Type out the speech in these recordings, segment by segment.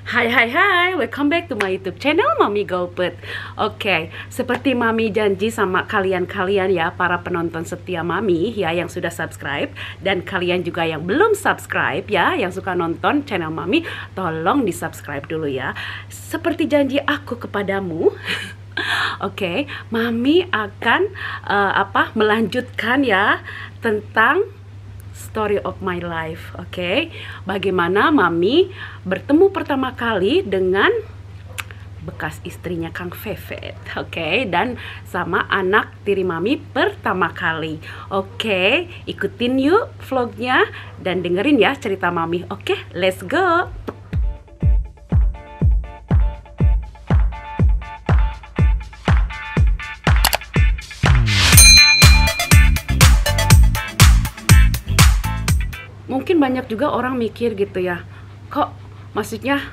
Hai, welcome back to my YouTube channel Mami Golput. Oke, seperti Mami janji sama kalian-kalian ya, para penonton setia Mami ya, yang sudah subscribe, dan kalian juga yang belum subscribe ya, yang suka nonton channel Mami, tolong di subscribe dulu ya. Seperti janji aku kepadamu. Oke, Mami akan melanjutkan ya tentang story of my life. Oke, bagaimana Mami bertemu pertama kali dengan bekas istrinya Kang Fevet. Oke, dan sama anak tiri Mami pertama kali. Oke, ikutin yuk vlognya dan dengerin ya cerita Mami. Oke, let's go. Mungkin banyak juga orang mikir gitu ya, kok maksudnya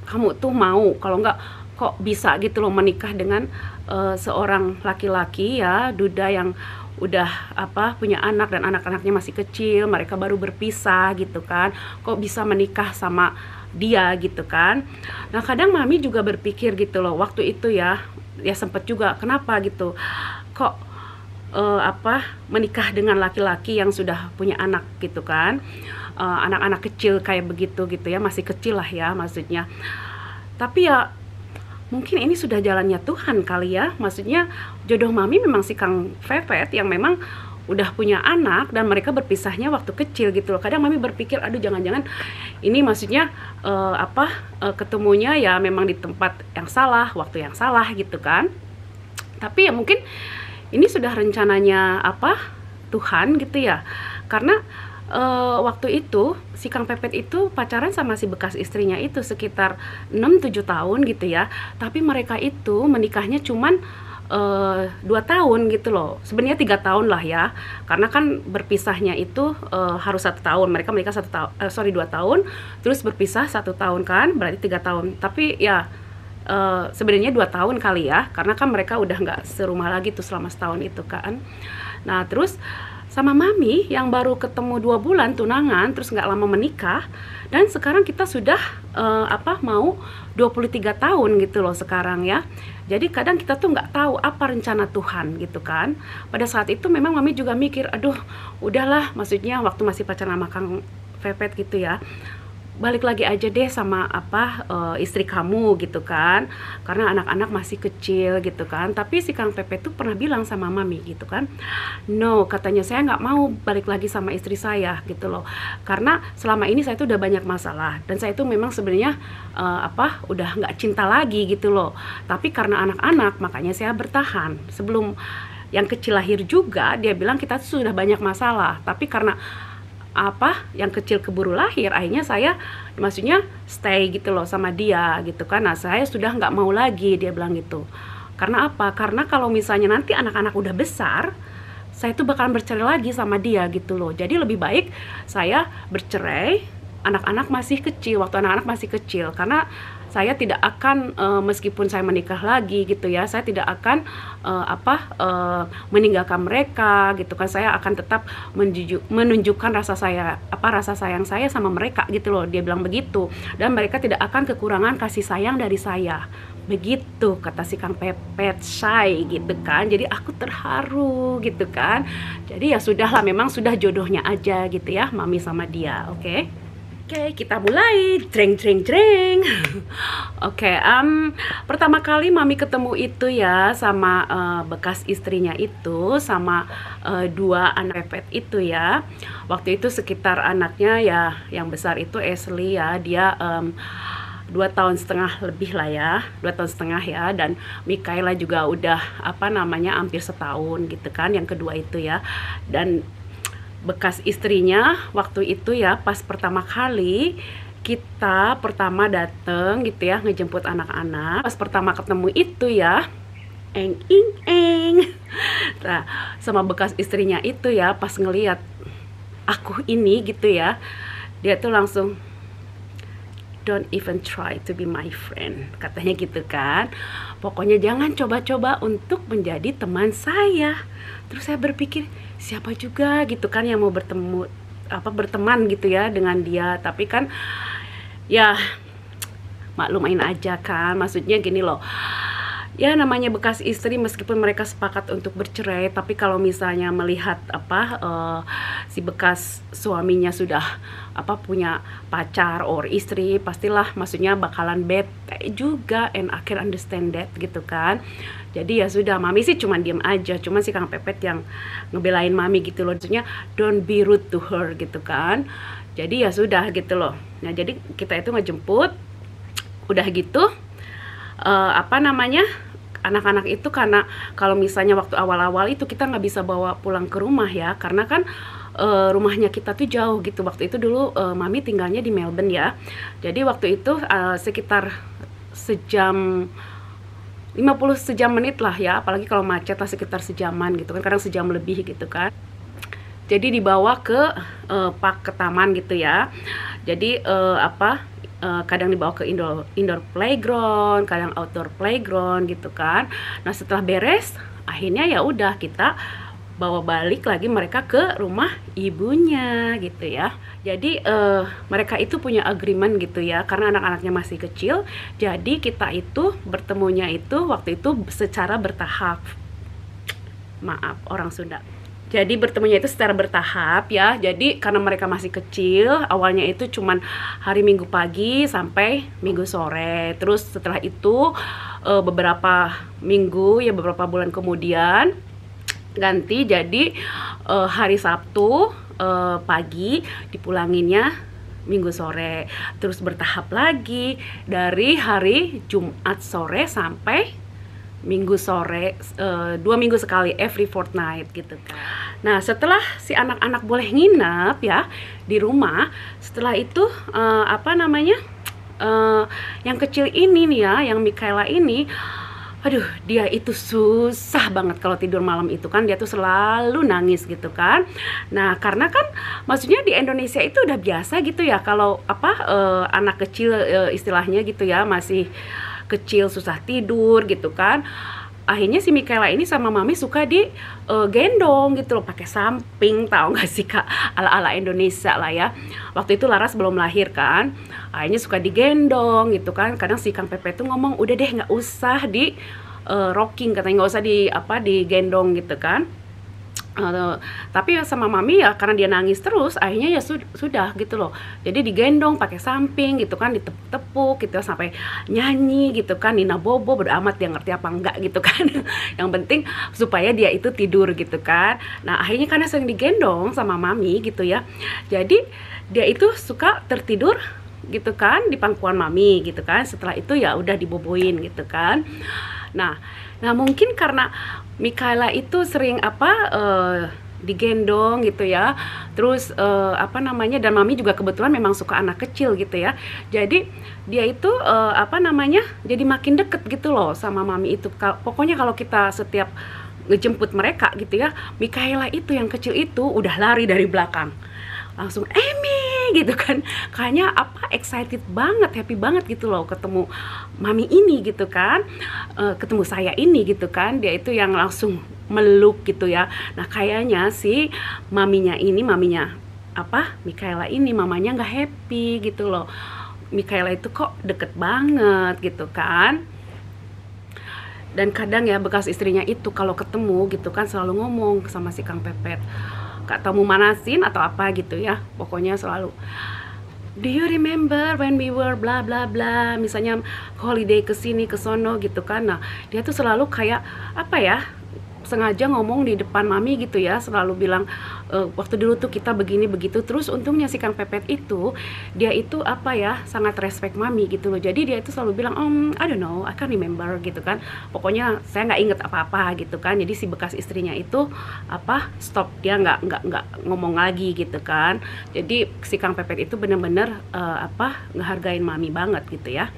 kamu tuh mau, kalau enggak kok bisa gitu loh menikah dengan seorang laki-laki ya, duda yang udah punya anak dan anak-anaknya masih kecil, mereka baru berpisah gitu kan, kok bisa menikah sama dia gitu kan. Nah kadang Mami juga berpikir gitu loh, waktu itu ya sempet juga, kenapa gitu, kok menikah dengan laki-laki yang sudah punya anak gitu kan, anak-anak kecil kayak begitu gitu ya, masih kecil lah ya maksudnya. Tapi ya mungkin ini sudah jalannya Tuhan kali ya, maksudnya jodoh Mami memang si Kang Fevet yang memang udah punya anak dan mereka berpisahnya waktu kecil gitu loh. Kadang Mami berpikir, aduh jangan-jangan ini maksudnya ketemunya ya memang di tempat yang salah, waktu yang salah gitu kan. Tapi ya mungkin ini sudah rencananya Tuhan gitu ya, karena waktu itu si Kang Pepet itu pacaran sama si bekas istrinya itu sekitar 6-7 tahun gitu ya, tapi mereka itu menikahnya cuman 2 tahun gitu loh, sebenarnya 3 tahun lah ya, karena kan berpisahnya itu harus 1 tahun, mereka menikah 2 tahun, terus berpisah 1 tahun kan, berarti 3 tahun, tapi ya sebenarnya 2 tahun kali ya, karena kan mereka udah nggak serumah lagi tuh selama setahun itu kan. Nah terus sama Mami yang baru ketemu 2 bulan tunangan, terus nggak lama menikah, dan sekarang kita sudah mau 23 tahun gitu loh sekarang ya. Jadi kadang kita tuh nggak tahu apa rencana Tuhan gitu kan. Pada saat itu memang Mami juga mikir, aduh udahlah, maksudnya waktu masih pacaran sama Kang Pepet gitu ya, balik lagi aja deh sama istri kamu gitu kan, karena anak-anak masih kecil gitu kan. Tapi si Kang Pepe tuh pernah bilang sama Mami gitu kan, no, katanya saya nggak mau balik lagi sama istri saya gitu loh, karena selama ini saya tuh udah banyak masalah dan saya tuh memang sebenarnya udah nggak cinta lagi gitu loh, tapi karena anak-anak makanya saya bertahan. Sebelum yang kecil lahir juga dia bilang kita tuh sudah banyak masalah, tapi karena yang kecil keburu lahir, akhirnya saya maksudnya stay gitu loh sama dia gitu kan. Nah saya sudah nggak mau lagi, dia bilang gitu. Karena apa? Karena kalau misalnya nanti anak-anak udah besar, saya tuh bakalan bercerai lagi sama dia gitu loh. Jadi lebih baik saya bercerai, anak-anak masih kecil, waktu anak-anak masih kecil, karena saya tidak akan meskipun saya menikah lagi gitu ya, saya tidak akan meninggalkan mereka gitu kan. Saya akan tetap menunjukkan rasa sayang saya sama mereka gitu loh, dia bilang begitu, dan mereka tidak akan kekurangan kasih sayang dari saya, begitu kata si Kang Pepet Say gitu kan. Jadi aku terharu gitu kan. Jadi ya sudahlah, memang sudah jodohnya aja gitu ya Mami sama dia. Oke, kita mulai. Jreng. Oke, pertama kali Mami ketemu itu ya sama bekas istrinya itu, sama 2 anak Pepet itu ya. Waktu itu sekitar anaknya ya, yang besar itu Ashley ya, dia 2,5 tahun lebih lah ya, 2,5 tahun ya, dan Mikaela juga udah hampir setahun gitu kan, yang kedua itu ya. Dan bekas istrinya waktu itu ya, pas pertama kali kita pertama dateng gitu ya, ngejemput anak-anak, pas pertama ketemu itu ya, nah sama bekas istrinya itu ya, pas ngeliat aku ini gitu ya, dia tuh langsung, don't even try to be my friend, katanya gitu kan. Pokoknya jangan coba-coba untuk menjadi teman saya. Terus saya berpikir, siapa juga gitu kan yang mau berteman gitu ya dengan dia. Tapi kan Ya maklumain aja kan, maksudnya gini loh, ya namanya bekas istri meskipun mereka sepakat untuk bercerai, tapi kalau misalnya melihat si bekas suaminya sudah punya pacar or istri, pastilah maksudnya bakalan bete juga, and I can understand that gitu kan. Jadi ya sudah, mami sih cuma diem aja, cuma si Kang Pepet yang ngebelain mami gitu loh, maksudnya don't be rude to her gitu kan. Jadi ya sudah gitu loh. Nah jadi kita itu ngejemput, udah gitu anak-anak itu, karena kalau misalnya waktu awal-awal itu kita nggak bisa bawa pulang ke rumah ya, karena kan rumahnya kita tuh jauh gitu. Waktu itu dulu mami tinggalnya di Melbourne ya, jadi waktu itu sekitar sejam 50 menit lah ya, apalagi kalau macet lah sekitar sejaman gitu kan, kadang sejam lebih gitu kan. Jadi dibawa ke park, ke taman gitu ya. Jadi kadang dibawa ke indoor playground, kadang outdoor playground gitu kan. Nah setelah beres, akhirnya ya udah kita bawa balik lagi mereka ke rumah ibunya gitu ya. Jadi mereka itu punya agreement gitu ya, karena anak-anaknya masih kecil. Jadi kita itu bertemunya itu waktu itu secara bertahap. Maaf orang Sunda. Jadi bertemunya itu secara bertahap ya. Jadi karena mereka masih kecil, awalnya itu cuman hari Minggu pagi sampai Minggu sore. Terus setelah itu beberapa minggu ya, beberapa bulan kemudian ganti jadi hari Sabtu pagi dipulanginnya Minggu sore. Terus bertahap lagi dari hari Jumat sore sampai Minggu sore, 2 minggu sekali, every fortnight gitu kan. Nah setelah si anak-anak boleh nginep ya di rumah, setelah itu yang kecil ini nih ya, yang Mikaela ini, aduh dia itu susah banget kalau tidur malam itu kan, dia tuh selalu nangis gitu kan. Nah karena kan maksudnya di Indonesia itu udah biasa gitu ya, kalau anak kecil istilahnya gitu ya, masih kecil susah tidur gitu kan. Akhirnya si Mikaela ini sama mami suka di gendong gitu loh, pakai samping, tahu nggak sih Kak, ala-ala Indonesia lah ya. Waktu itu Laras belum lahir kan, akhirnya suka digendong gitu kan. Kadang si Kang Pepe tuh ngomong udah deh nggak usah di rocking, katanya nggak usah digendong gitu kan. Tapi sama mami ya karena dia nangis terus, akhirnya ya sudah gitu loh. Jadi digendong pakai samping gitu kan, ditepuk gitu sampai nyanyi gitu kan, Nina Bobo, bodo amat dia ngerti apa enggak gitu kan. Yang penting supaya dia itu tidur gitu kan. Nah akhirnya karena sering digendong sama mami gitu ya, jadi dia itu suka tertidur gitu kan di pangkuan mami gitu kan. Setelah itu ya udah diboboin gitu kan. Nah mungkin karena Mikaela itu sering digendong gitu ya, terus dan mami juga kebetulan memang suka anak kecil gitu ya, jadi dia itu jadi makin deket gitu loh sama mami itu. Pokoknya kalau kita setiap ngejemput mereka gitu ya, Mikaela itu yang kecil itu udah lari dari belakang langsung Emi gitu kan, kayaknya excited banget, happy banget gitu loh ketemu mami ini gitu kan, ketemu saya ini gitu kan. Dia itu yang langsung meluk gitu ya. Nah kayaknya si maminya Mikaela ini mamanya nggak happy gitu loh, Mikaela itu kok deket banget gitu kan. Dan kadang ya bekas istrinya itu kalau ketemu gitu kan selalu ngomong sama si Kang Pepet, gak tau mau manasin atau apa gitu ya, pokoknya selalu, do you remember when we were bla bla bla, misalnya holiday kesini kesono gitu kan. Nah dia tuh selalu kayak sengaja ngomong di depan mami gitu ya, selalu bilang waktu dulu tuh kita begini begitu. Terus untungnya si Kang Pepet itu dia itu sangat respect mami gitu loh. Jadi dia itu selalu bilang I don't know, I can't remember gitu kan, pokoknya saya nggak inget apa-apa gitu kan. Jadi si bekas istrinya itu stop, dia nggak ngomong lagi gitu kan. Jadi si Kang Pepet itu bener-bener ngehargain mami banget gitu ya.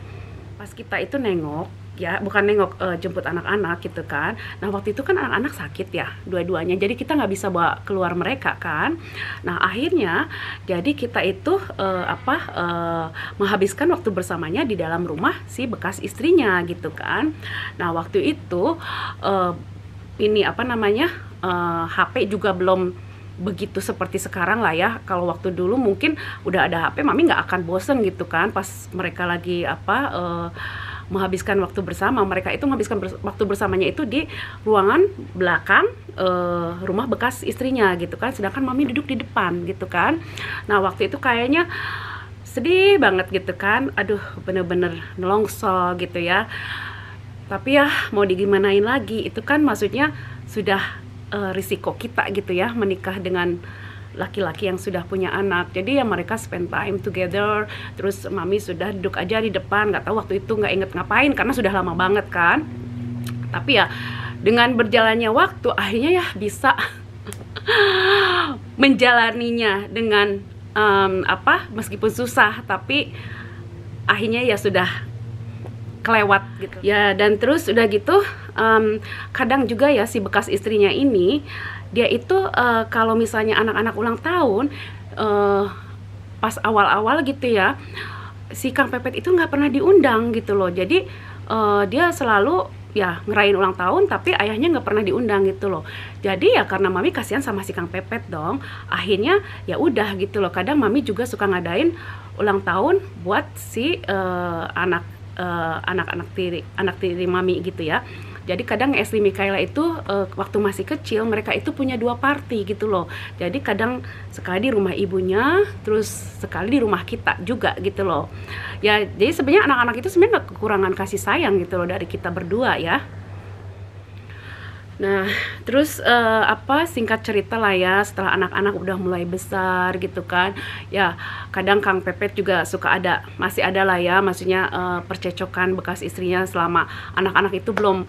Pas kita itu nengok ya, bukan jemput anak-anak gitu kan. Nah waktu itu kan anak-anak sakit ya dua-duanya, jadi kita nggak bisa bawa keluar mereka kan. Nah akhirnya jadi kita itu menghabiskan waktu bersamanya di dalam rumah si bekas istrinya gitu kan. Nah waktu itu HP juga belum begitu seperti sekarang lah ya. Kalau waktu dulu mungkin udah ada HP, mami nggak akan bosen gitu kan pas mereka lagi menghabiskan waktu bersama. Mereka itu menghabiskan waktu bersamanya itu di ruangan belakang rumah bekas istrinya gitu kan, sedangkan mami duduk di depan gitu kan. Nah waktu itu kayaknya sedih banget gitu kan, aduh bener-bener nelongso gitu ya. Tapi ya mau digimanain lagi, itu kan maksudnya sudah risiko kita gitu ya, menikah dengan laki-laki yang sudah punya anak. Jadi ya mereka spend time together, terus mami sudah duduk aja di depan, nggak tahu waktu itu, nggak inget ngapain karena sudah lama banget kan. Tapi ya dengan berjalannya waktu akhirnya ya bisa menjalaninya dengan meskipun susah, tapi akhirnya ya sudah kelewat gitu ya. Dan terus udah gitu kadang juga ya si bekas istrinya ini, dia itu kalau misalnya anak-anak ulang tahun pas awal-awal gitu ya, si Kang Pepet itu nggak pernah diundang gitu loh. Jadi dia selalu ya ngerayain ulang tahun tapi ayahnya nggak pernah diundang gitu loh. Jadi ya karena mami kasihan sama si Kang Pepet dong, akhirnya ya udah gitu loh. Kadang mami juga suka ngadain ulang tahun buat si anak tiri mami gitu ya. Jadi kadang Esli Mikaela itu waktu masih kecil mereka itu punya 2 party gitu loh. Jadi kadang sekali di rumah ibunya, terus sekali di rumah kita juga gitu loh. Ya jadi sebenarnya anak-anak itu sebenarnya kekurangan kasih sayang gitu loh dari kita berdua ya. Nah, terus singkat cerita lah ya, setelah anak-anak udah mulai besar gitu kan, ya kadang Kang Pepet juga masih ada lah ya, maksudnya percecokan bekas istrinya selama anak-anak itu belum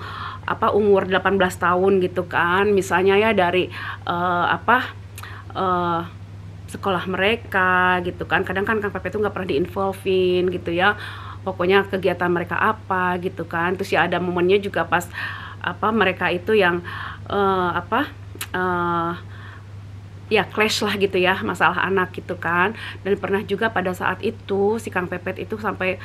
umur 18 tahun gitu kan. Misalnya ya dari sekolah mereka gitu kan, kadang kan Kang Pepet tuh nggak pernah diinvolvein gitu ya, pokoknya kegiatan mereka apa gitu kan. Terus ya ada momennya juga pas mereka itu yang ya clash lah gitu ya, masalah anak gitu kan. Dan pernah juga pada saat itu si Kang Pepet itu sampai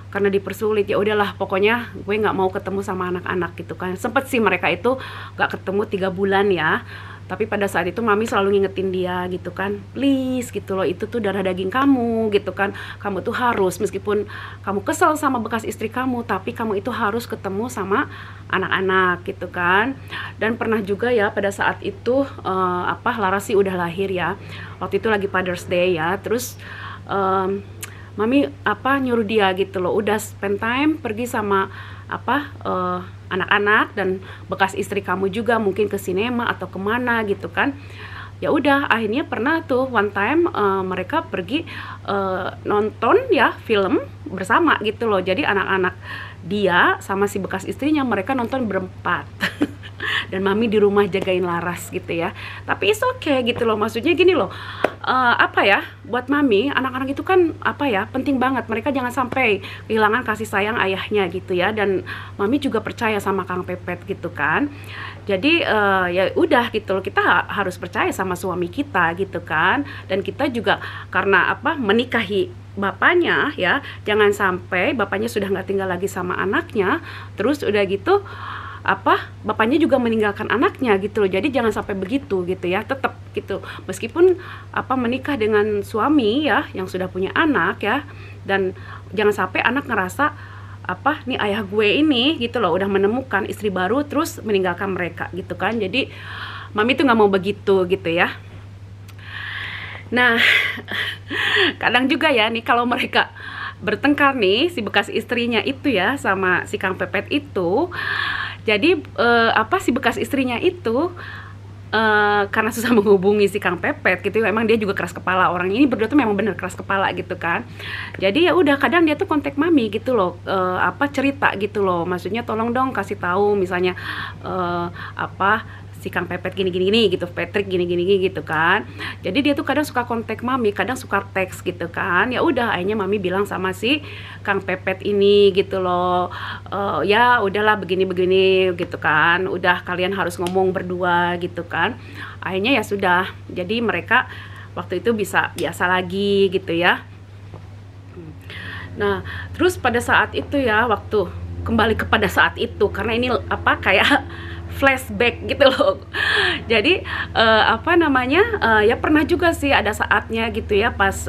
karena dipersulit, ya udahlah pokoknya gue nggak mau ketemu sama anak-anak gitu kan. Sempet sih mereka itu nggak ketemu 3 bulan ya, tapi pada saat itu mami selalu ngingetin dia gitu kan, please gitu loh, itu tuh darah daging kamu gitu kan, kamu tuh harus, meskipun kamu kesel sama bekas istri kamu, tapi kamu itu harus ketemu sama anak-anak gitu kan. Dan pernah juga ya pada saat itu Larassi udah lahir ya, waktu itu lagi Father's Day ya, terus mami nyuruh dia gitu loh, udah spend time pergi sama anak-anak dan bekas istri kamu juga, mungkin ke sinema atau kemana gitu kan. Ya udah akhirnya pernah tuh one time mereka pergi nonton ya film bersama gitu loh. Jadi anak-anak dia sama si bekas istrinya mereka nonton berempat dan mami di rumah jagain Laras gitu ya. Tapi it's okay gitu loh, maksudnya gini loh, buat mami anak-anak itu kan penting banget, mereka jangan sampai kehilangan kasih sayang ayahnya gitu ya. Dan mami juga percaya sama Kang Pepet gitu kan. Jadi ya udah gitu loh, kita harus percaya sama suami kita gitu kan. Dan kita juga karena menikahi bapaknya ya, jangan sampai bapaknya sudah nggak tinggal lagi sama anaknya, terus udah gitu bapaknya juga meninggalkan anaknya gitu loh. Jadi jangan sampai begitu gitu ya, tetap gitu, meskipun menikah dengan suami ya yang sudah punya anak ya, dan jangan sampai anak ngerasa nih ayah gue ini gitu loh udah menemukan istri baru terus meninggalkan mereka gitu kan. Jadi mami tuh nggak mau begitu gitu ya. Nah kadang juga ya nih kalau mereka bertengkar nih si bekas istrinya itu ya sama si Kang Pepet itu, jadi si bekas istrinya itu karena susah menghubungi si Kang Pepet gitu, emang dia juga keras kepala, orang ini berdua tuh memang bener keras kepala gitu kan. Jadi ya udah kadang dia tuh kontak mami gitu loh, cerita gitu loh, maksudnya tolong dong kasih tahu misalnya si Kang Pepet gini gitu, Patrick gini gitu kan. Jadi dia tuh kadang suka kontak mami, kadang suka teks gitu kan. Ya udah akhirnya mami bilang sama si Kang Pepet ini gitu loh, ya udahlah begini gitu kan, udah kalian harus ngomong berdua gitu kan. Akhirnya ya sudah, jadi mereka waktu itu bisa biasa lagi gitu ya. Nah terus pada saat itu ya, waktu kembali kepada saat itu, karena ini kayak flashback gitu loh. Jadi apa namanya, ya pernah juga sih ada saatnya gitu ya pas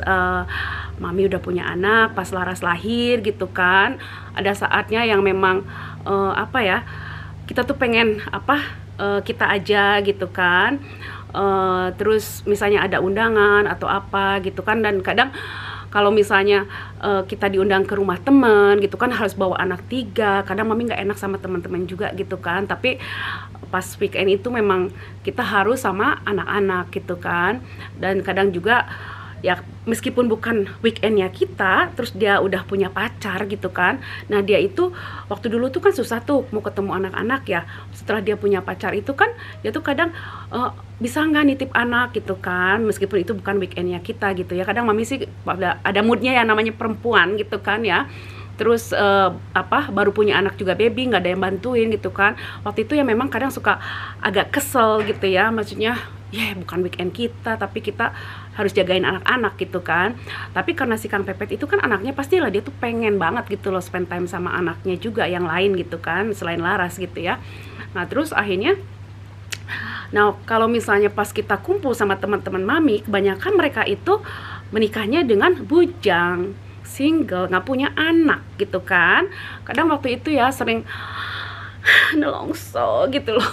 mami udah punya anak, pas Laras lahir gitu kan, ada saatnya yang memang apa ya, kita tuh pengen apa, kita aja gitu kan, terus misalnya ada undangan atau apa gitu kan, dan kadang kalau misalnya kita diundang ke rumah temen gitu kan, harus bawa anak 3, kadang mami nggak enak sama teman-teman juga gitu kan, tapi pas weekend itu memang kita harus sama anak-anak gitu kan. Dan kadang juga ya meskipun bukan weekendnya kita, terus dia udah punya pacar gitu kan, nah dia itu waktu dulu tuh kan susah tuh mau ketemu anak-anak ya. Setelah dia punya pacar itu kan, dia tuh kadang bisa nggak nitip anak gitu kan, meskipun itu bukan weekendnya kita gitu ya. Kadang mami sih ada moodnya ya, namanya perempuan gitu kan ya. Terus apa, baru punya anak juga, baby, nggak ada yang bantuin gitu kan. Waktu itu ya memang kadang suka agak kesel gitu ya, maksudnya ya bukan weekend kita, tapi kita harus jagain anak-anak gitu kan. Tapi karena si Kang Pepet itu kan anaknya, pastilah dia tuh pengen banget gitu loh spend time sama anaknya juga yang lain gitu kan, selain Laras gitu ya. Nah terus akhirnya, nah kalau misalnya pas kita kumpul sama teman-teman mami, kebanyakan mereka itu menikahnya dengan bujang, single, nggak punya anak gitu kan. Kadang waktu itu ya sering nelongso gitu loh.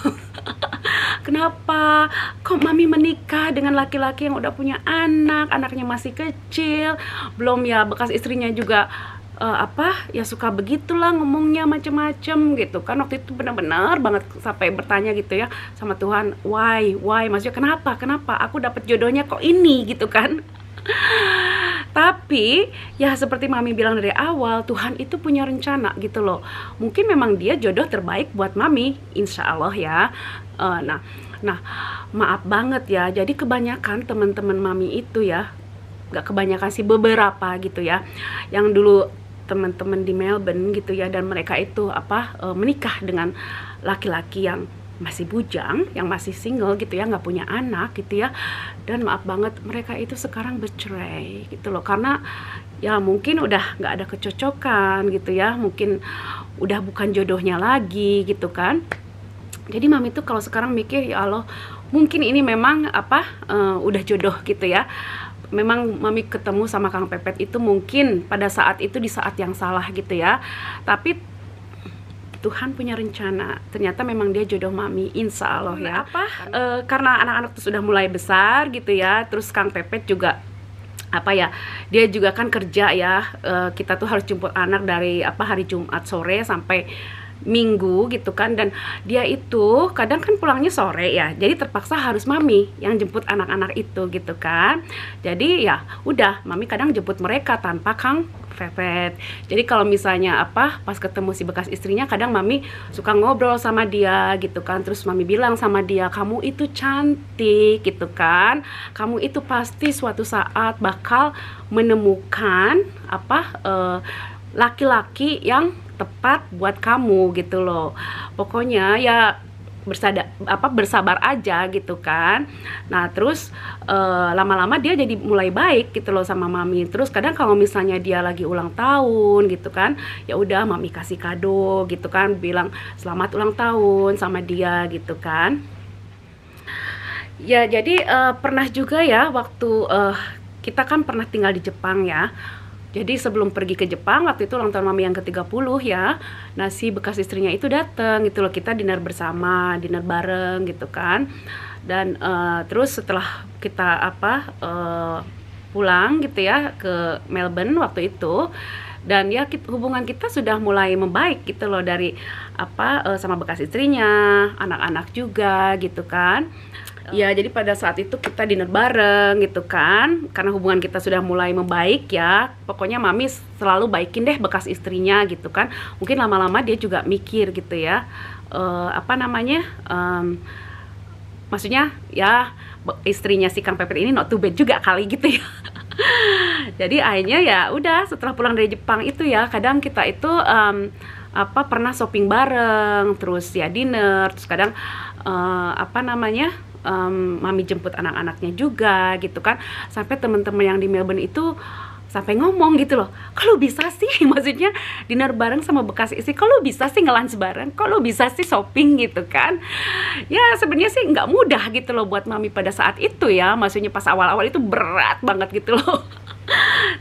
Kenapa kok mami menikah dengan laki-laki yang udah punya anak, anaknya masih kecil, belum ya bekas istrinya juga apa ya suka begitulah ngomongnya macem-macem gitu kan. Waktu itu benar-benar banget sampai bertanya gitu ya sama Tuhan, why, maksudnya kenapa aku dapat jodohnya kok ini gitu kan. Tapi ya seperti mami bilang dari awal, Tuhan itu punya rencana gitu loh. Mungkin memang dia jodoh terbaik buat mami, insya Allah ya. Nah maaf banget ya, jadi kebanyakan teman-teman mami itu ya, gak kebanyakan sih, beberapa gitu ya, yang dulu teman-teman di Melbourne gitu ya, dan mereka itu apa menikah dengan laki-laki yang masih bujang, yang masih single gitu ya, nggak punya anak gitu ya. Dan maaf banget, mereka itu sekarang bercerai gitu loh, karena ya mungkin udah nggak ada kecocokan gitu ya, mungkin udah bukan jodohnya lagi gitu kan. Jadi mami tuh kalau sekarang mikir, ya Allah, mungkin ini memang apa udah jodoh gitu ya. Memang mami ketemu sama Kang Pepet itu mungkin pada saat itu di saat yang salah gitu ya, tapi Tuhan punya rencana, ternyata memang dia jodoh mami, insya Allah ya. Karena anak-anak tuh sudah mulai besar gitu ya, terus Kang Pepet juga apa ya, dia juga kan kerja ya, kita tuh harus jemput anak dari apa hari Jumat sore sampai Minggu gitu kan, dan dia itu kadang kan pulangnya sore ya, jadi terpaksa harus mami yang jemput anak-anak itu gitu kan. Jadi ya udah, mami kadang jemput mereka tanpa Kang Pepet. Jadi kalau misalnya apa pas ketemu si bekas istrinya, kadang mami suka ngobrol sama dia gitu kan, terus mami bilang sama dia, kamu itu cantik gitu kan, kamu itu pasti suatu saat bakal menemukan apa laki-laki yang tepat buat kamu gitu loh. Pokoknya ya bersabar aja gitu kan. Nah terus lama-lama dia jadi mulai baik gitu loh sama mami. Terus kadang kalau misalnya dia lagi ulang tahun gitu kan, ya udah mami kasih kado gitu kan, bilang selamat ulang tahun sama dia gitu kan. Ya jadi pernah juga ya waktu kita kan pernah tinggal di Jepang ya. Jadi sebelum pergi ke Jepang, waktu itu ulang tahun mami yang ke-30 ya. Nah si bekas istrinya itu dateng gitu loh, kita dinner bersama, dinner bareng gitu kan. Dan terus setelah kita apa pulang gitu ya ke Melbourne waktu itu, dan ya hubungan kita sudah mulai membaik gitu loh, dari apa sama bekas istrinya, anak-anak juga gitu kan. Ya jadi pada saat itu kita dinner bareng gitu kan, karena hubungan kita sudah mulai membaik ya. Pokoknya mami selalu baikin deh bekas istrinya gitu kan. Mungkin lama-lama dia juga mikir gitu ya, apa namanya, maksudnya ya istrinya si Kang Pepet ini not too bad juga kali gitu ya. Jadi akhirnya ya udah, setelah pulang dari Jepang itu ya, kadang kita itu apa pernah shopping bareng, terus ya dinner, terus kadang apa namanya, mami jemput anak-anaknya juga gitu kan. Sampai teman-teman yang di Melbourne itu sampai ngomong gitu loh, kalau bisa sih maksudnya dinner bareng sama bekas istri, kalau bisa sih ngelunch bareng, kalau bisa sih shopping gitu kan. Ya sebenarnya sih nggak mudah gitu loh buat mami pada saat itu ya, maksudnya pas awal-awal itu berat banget gitu loh.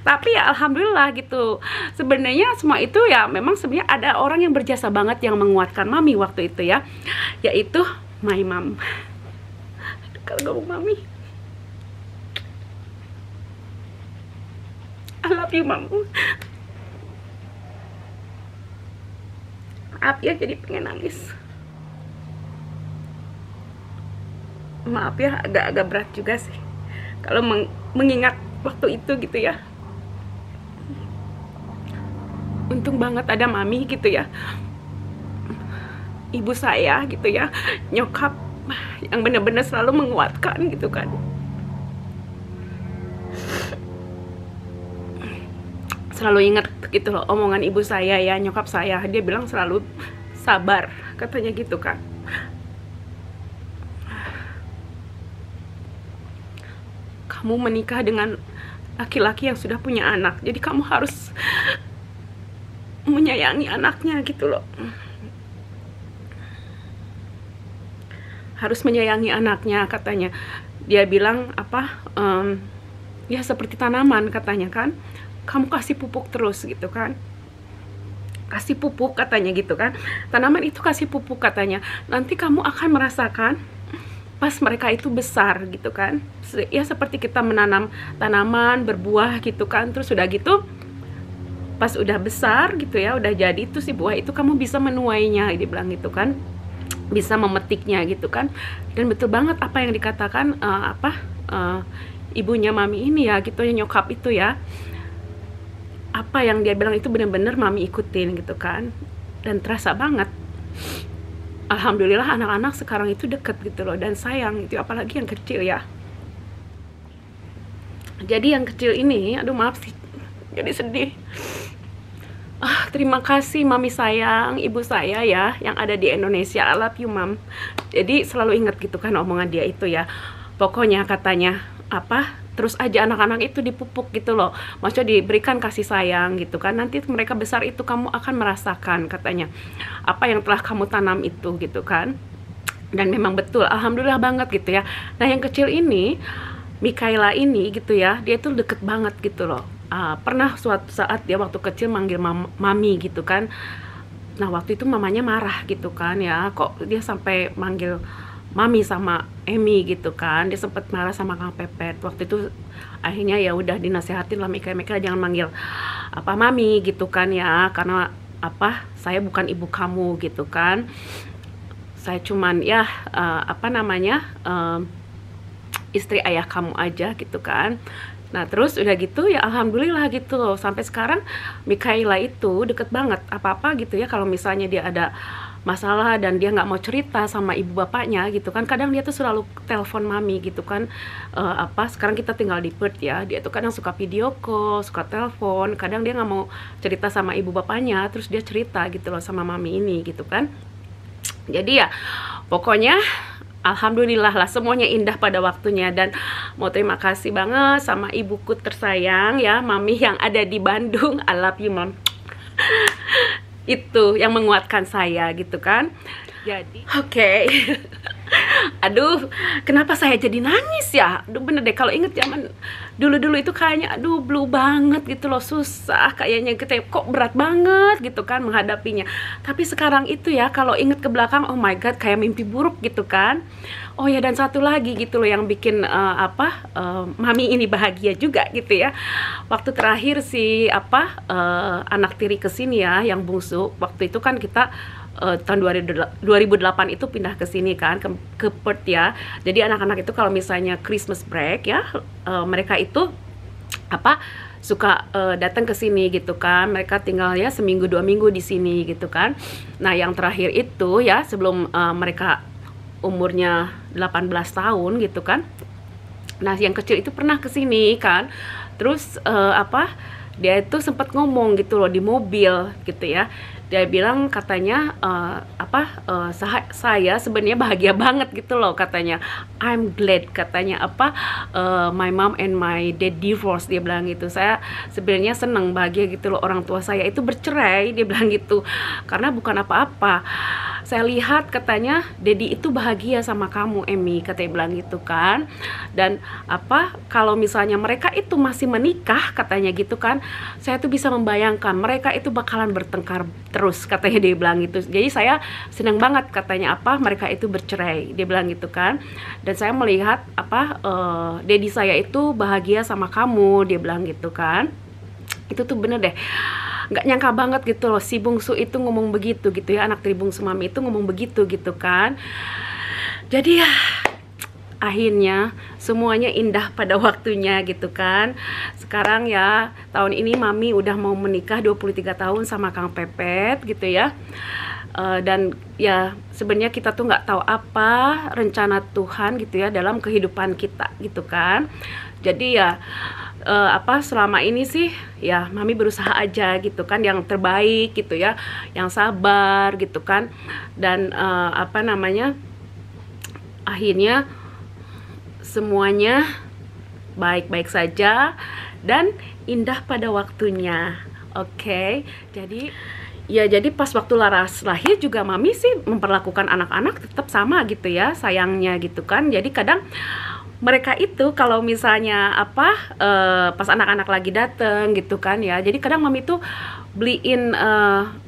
Tapi ya alhamdulillah gitu, sebenarnya semua itu ya memang sebenarnya ada orang yang berjasa banget yang menguatkan mami waktu itu ya, yaitu my mom. Kalau ngomong mami, I love you mom. Maaf ya jadi pengen nangis. Maaf ya agak-agak berat juga sih kalau mengingat waktu itu gitu ya. Untung banget ada mami gitu ya, ibu saya gitu ya, nyokap yang bener-bener selalu menguatkan gitu kan. Selalu ingat gitu loh omongan ibu saya ya, nyokap saya, dia bilang selalu sabar katanya gitu kan. Kamu menikah dengan laki-laki yang sudah punya anak, jadi kamu harus menyayangi anaknya gitu loh, harus menyayangi anaknya katanya. Dia bilang apa, ya seperti tanaman katanya kan, kamu kasih pupuk terus gitu kan, kasih pupuk katanya gitu kan, tanaman itu kasih pupuk katanya, nanti kamu akan merasakan pas mereka itu besar gitu kan. Ya seperti kita menanam tanaman berbuah gitu kan, terus udah gitu pas udah besar gitu ya, udah jadi itu si buah itu kamu bisa menuainya, dia bilang gitu kan, bisa memetiknya gitu kan. Dan betul banget apa yang dikatakan ibunya mami ini ya gitu, nyokap itu ya, apa yang dia bilang itu bener-bener mami ikutin gitu kan, dan terasa banget. Alhamdulillah anak-anak sekarang itu deket gitu loh, dan sayang gitu, apalagi yang kecil ya. Jadi yang kecil ini, aduh maaf sih, jadi sedih. Terima kasih mami sayang, ibu saya ya, yang ada di Indonesia. I love you mom. Jadi selalu ingat gitu kan omongan dia itu ya. Pokoknya katanya terus aja anak-anak itu dipupuk gitu loh, maksudnya diberikan kasih sayang gitu kan, nanti mereka besar itu kamu akan merasakan katanya apa yang telah kamu tanam itu gitu kan. Dan memang betul, alhamdulillah banget gitu ya. Nah yang kecil ini, Mikaela ini gitu ya, dia tuh deket banget gitu loh. Pernah suatu saat dia waktu kecil manggil mami gitu kan. Nah waktu itu mamanya marah gitu kan ya, kok dia sampai manggil mami sama Emi gitu kan. Dia sempat marah sama Kang Pepet. Waktu itu akhirnya ya udah dinasehatin lah, Mikaela jangan manggil mami gitu kan ya, karena saya bukan ibu kamu gitu kan, saya cuman ya istri ayah kamu aja gitu kan. Nah terus udah gitu ya alhamdulillah gitu loh, sampai sekarang Mikaela itu deket banget apa-apa gitu ya. Kalau misalnya dia ada masalah dan dia nggak mau cerita sama ibu bapaknya gitu kan, kadang dia tuh selalu telepon mami gitu kan. Sekarang kita tinggal di Perth ya, dia tuh kadang suka video call, suka telepon, kadang dia nggak mau cerita sama ibu bapaknya, terus dia cerita gitu loh sama mami ini gitu kan. Jadi ya pokoknya alhamdulillah lah, semuanya indah pada waktunya. Dan mau terima kasih banget sama ibuku tersayang ya, mami yang ada di Bandung. I love you mom. Itu yang menguatkan saya gitu kan. Jadi oke. Aduh, kenapa saya jadi nangis ya? Aduh bener deh, kalau inget zaman dulu-dulu itu kayaknya aduh blue banget gitu loh, susah kayaknya kita kok berat banget gitu kan menghadapinya. Tapi sekarang itu ya kalau inget ke belakang, oh my god, kayak mimpi buruk gitu kan. Oh ya, dan satu lagi gitu loh yang bikin mami ini bahagia juga gitu ya. Waktu terakhir si anak tiri kesini ya, yang bungsu, waktu itu kan kita tahun 2008 itu pindah ke sini kan, ke Perth ya. Jadi anak-anak itu kalau misalnya Christmas break ya, mereka itu suka datang ke sini gitu kan. Mereka tinggal ya seminggu 2 minggu di sini gitu kan. Nah yang terakhir itu ya sebelum mereka umurnya 18 tahun gitu kan. Nah yang kecil itu pernah ke sini kan. Terus dia itu sempat ngomong gitu loh di mobil gitu ya. Dia bilang katanya saya sebenarnya bahagia banget gitu loh katanya. I'm glad katanya my mom and my dad divorce, dia bilang gitu. Saya sebenarnya senang bahagia gitu loh orang tua saya itu bercerai, dia bilang gitu. Karena bukan apa-apa. Saya lihat katanya Daddy itu bahagia sama kamu, Emmy, katanya bilang gitu kan. Dan kalau misalnya mereka itu masih menikah katanya gitu kan, saya tuh bisa membayangkan mereka itu bakalan bertengkar terus katanya, dia bilang gitu. Jadi saya senang banget katanya mereka itu bercerai, dia bilang gitu kan. Dan saya melihat Daddy saya itu bahagia sama kamu, dia bilang gitu kan. Itu tuh bener deh, nggak nyangka banget gitu loh, si bungsu itu ngomong begitu gitu ya, anak dari bungsu mami itu ngomong begitu gitu kan. Jadi ya akhirnya semuanya indah pada waktunya gitu kan. Sekarang ya tahun ini mami udah mau menikah 23 tahun sama Kang Pepet gitu ya. Dan ya sebenarnya kita tuh nggak tahu apa rencana Tuhan gitu ya dalam kehidupan kita gitu kan. Jadi ya selama ini sih ya mami berusaha aja gitu kan, yang terbaik gitu ya, yang sabar gitu kan. Dan akhirnya semuanya baik-baik saja dan indah pada waktunya. Oke. Jadi pas waktu Laras lahir juga mami sih memperlakukan anak-anak tetap sama gitu ya, sayangnya gitu kan. Jadi kadang mereka itu kalau misalnya pas anak-anak lagi dateng gitu kan ya, jadi kadang mami tuh beliin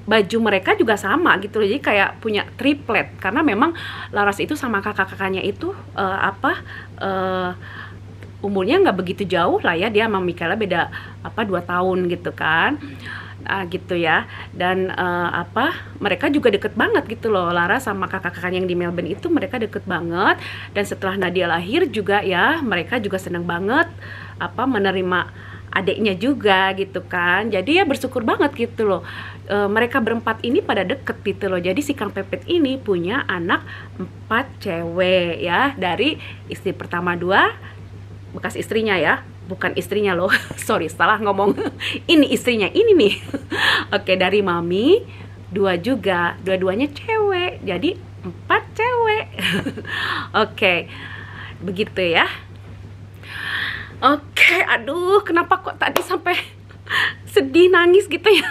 baju mereka juga sama gitu loh. Jadi kayak punya triplet, karena memang Laras itu sama kakak-kakaknya itu umurnya nggak begitu jauh lah ya, dia sama Mikaela beda 2 tahun gitu kan. Gitu ya. Dan mereka juga deket banget gitu loh, Lara sama kakak-kakaknya yang di Melbourne itu mereka deket banget. Dan setelah Nadia lahir juga ya, mereka juga seneng banget menerima adiknya juga gitu kan. Jadi ya bersyukur banget gitu loh, mereka berempat ini pada deket gitu loh. Jadi si Kang Pepet ini punya anak 4 cewek ya, dari istri pertama 2 bekas istrinya ya, bukan istrinya loh, sorry salah ngomong. Ini istrinya ini nih. Oke, dari mami 2 juga, dua-duanya cewek, jadi 4 cewek. Oke, begitu ya. Oke, aduh kenapa kok tadi sampai sedih nangis gitu ya.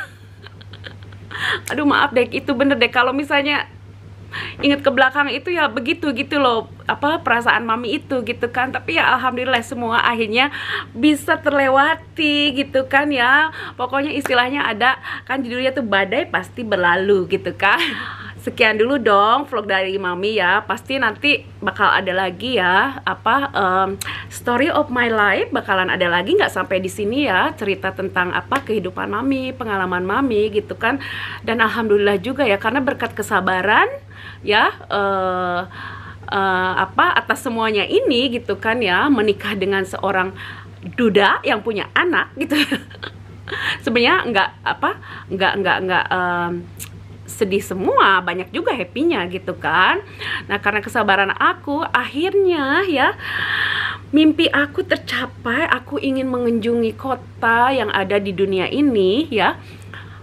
Aduh maaf deh, itu bener deh kalau misalnya ingat ke belakang itu ya begitu gitu loh, perasaan mami itu gitu kan. Tapi ya alhamdulillah semua akhirnya bisa terlewati gitu kan ya. Pokoknya istilahnya ada kan judulnya tuh badai pasti berlalu gitu kan. Sekian dulu dong vlog dari mami ya. Pasti nanti bakal ada lagi ya story of my life, bakalan ada lagi, nggak sampai di sini ya, cerita tentang kehidupan mami, pengalaman mami gitu kan. Dan alhamdulillah juga ya, karena berkat kesabaran ya atas semuanya ini gitu kan ya, menikah dengan seorang duda yang punya anak gitu. Sebenarnya nggak sedih semua, banyak juga happy-nya gitu kan. Nah karena kesabaran aku, akhirnya ya mimpi aku tercapai. Aku ingin mengunjungi kota yang ada di dunia ini ya,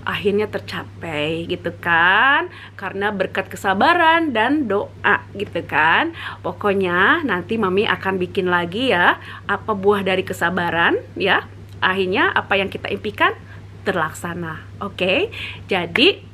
akhirnya tercapai gitu kan, karena berkat kesabaran dan doa gitu kan. Pokoknya nanti mami akan bikin lagi ya, buah dari kesabaran ya, akhirnya apa yang kita impikan terlaksana. Oke, jadi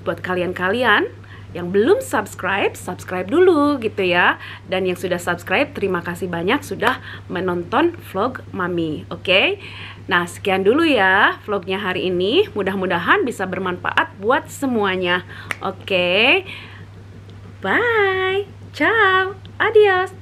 buat kalian-kalian yang belum subscribe, subscribe dulu gitu ya. Dan yang sudah subscribe, terima kasih banyak sudah menonton vlog mami. Oke. Nah, sekian dulu ya vlognya hari ini. Mudah-mudahan bisa bermanfaat buat semuanya. Oke. Bye. Ciao. Adios.